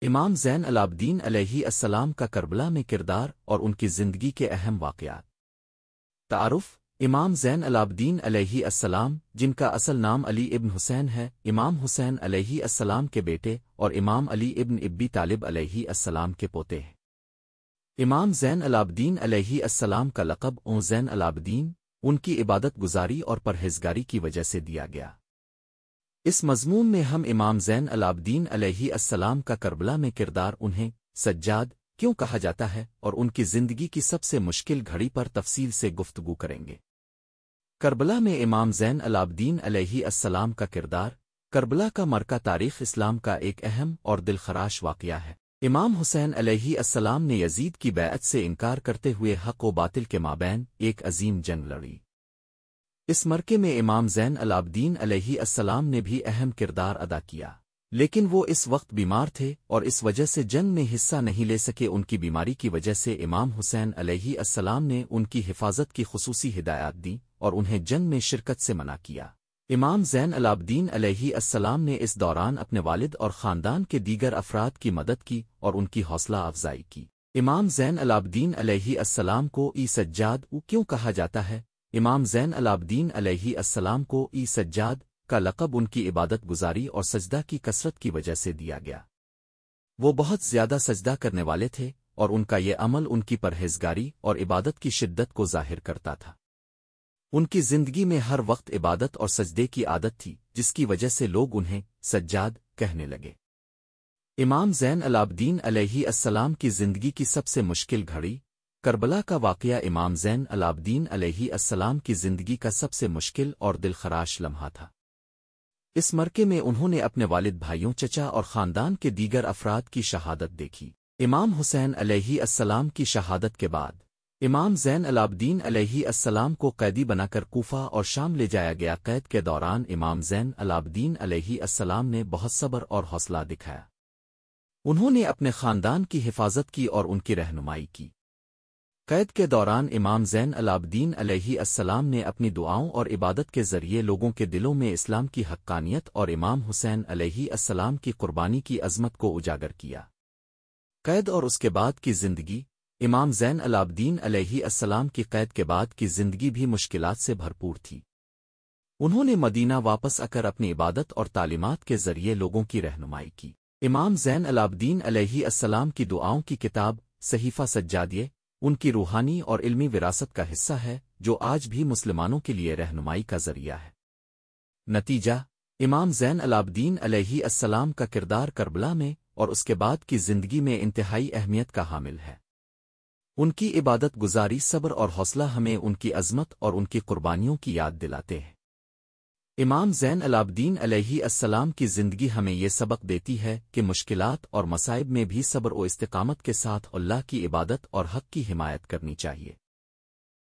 امام زین العابدین علیہ السلام کا کربلا میں کردار اور ان کی زندگی کے اہم واقعات۔ تعارف: امام زین العابدین علیہ السلام، جن کا اصل نام علی ابن حسین ہے، امام حسین علیہ السلام کے بیٹے اور امام علی ابن ابی طالب علیہ السلام کے پوتے ہیں۔ امام زین العابدین علیہ السلام کا لقب زین العابدین ان کی عبادت گزاری اور پرہیزگاری کی وجہ سے دیا گیا۔ اس مضمون میں ہم امام زین العابدین علیہ السلام کا کربلا میں کردار، انہیں سجاد کیوں کہا جاتا ہے، اور ان کی زندگی کی سب سے مشکل گھڑی پر تفصیل سے گفتگو کریں گے۔ کربلا میں امام زین العابدین علیہ السلام کا کردار۔ کربلا کا مرکہ تاریخ اسلام کا ایک اہم اور دلخراش واقعہ ہے۔ امام حسین علیہ السلام نے یزید کی بیعت سے انکار کرتے ہوئے حق و باطل کے مابین ایک عظیم جنگ لڑی۔ اس مرکے میں امام زین العابدین علیہ السلام نے بھی اہم کردار ادا کیا، لیکن وہ اس وقت بیمار تھے اور اس وجہ سے جنگ میں حصہ نہیں لے سکے۔ ان کی بیماری کی وجہ سے امام حسین علیہ السلام نے ان کی حفاظت کی خصوصی ہدایات دیں اور انہیں جنگ میں شرکت سے منع کیا۔ امام زین العابدین علیہ السلام نے اس دوران اپنے والد اور خاندان کے دیگر افراد کی مدد کی اور ان کی حوصلہ افزائی کی۔ امام زین العابدین علیہ السلام کو سجاد کیوں کہا جاتا ہے؟ امام زین العابدین علیہ السلام کو سجاد کا لقب ان کی عبادت گزاری اور سجدہ کی کثرت کی وجہ سے دیا گیا۔ وہ بہت زیادہ سجدہ کرنے والے تھے اور ان کا یہ عمل ان کی پرہیزگاری اور عبادت کی شدت کو ظاہر کرتا تھا۔ ان کی زندگی میں ہر وقت عبادت اور سجدے کی عادت تھی، جس کی وجہ سے لوگ انہیں سجاد کہنے لگے۔ امام زین العابدین علیہ السلام کی زندگی کی سب سے مشکل گھڑی۔ کربلا کا واقعہ امام زین العابدین علیہ السلام کی زندگی کا سب سے مشکل اور دلخراش لمحہ تھا۔ اس مرکے میں انہوں نے اپنے والد، بھائیوں، چچا اور خاندان کے دیگر افراد کی شہادت دیکھی۔ امام حسین علیہ السلام کی شہادت کے بعد امام زین العابدین علیہ السلام کو قیدی بنا کر کوفہ اور شام لے جایا گیا۔ قید کے دوران امام زین العابدین علیہ السلام نے بہت صبر اور حوصلہ دکھایا۔ انہوں نے اپنے خاندان کی حفاظت کی اور ان کی رہنمائی کی۔ قید کے دوران امام زین العابدین علیہ السلام نے اپنی دعاؤں اور عبادت کے ذریعے لوگوں کے دلوں میں اسلام کی حقانیت اور امام حسین علیہ السلام کی قربانی کی عظمت کو اجاگر کیا۔ قید اور اس کے بعد کی زندگی۔ امام زین العابدین علیہ السلام کی قید کے بعد کی زندگی بھی مشکلات سے بھرپور تھی۔ انہوں نے مدینہ واپس آ کر اپنی عبادت اور تعلیمات کے ذریعے لوگوں کی رہنمائی کی۔ امام زین العابدین علیہ السلام کی دعاؤں کی کتاب صحیفہ سجادیہ ان کی روحانی اور علمی وراثت کا حصہ ہے، جو آج بھی مسلمانوں کے لیے رہنمائی کا ذریعہ ہے۔ نتیجہ: امام زین العابدین علیہ السلام کا کردار کربلا میں اور اس کے بعد کی زندگی میں انتہائی اہمیت کا حامل ہے۔ ان کی عبادت گزاری، صبر اور حوصلہ ہمیں ان کی عظمت اور ان کی قربانیوں کی یاد دلاتے ہیں۔ امام زین العابدین علیہ السلام کی زندگی ہمیں یہ سبق دیتی ہے کہ مشکلات اور مصائب میں بھی صبر و استقامت کے ساتھ اللہ کی عبادت اور حق کی حمایت کرنی چاہیے۔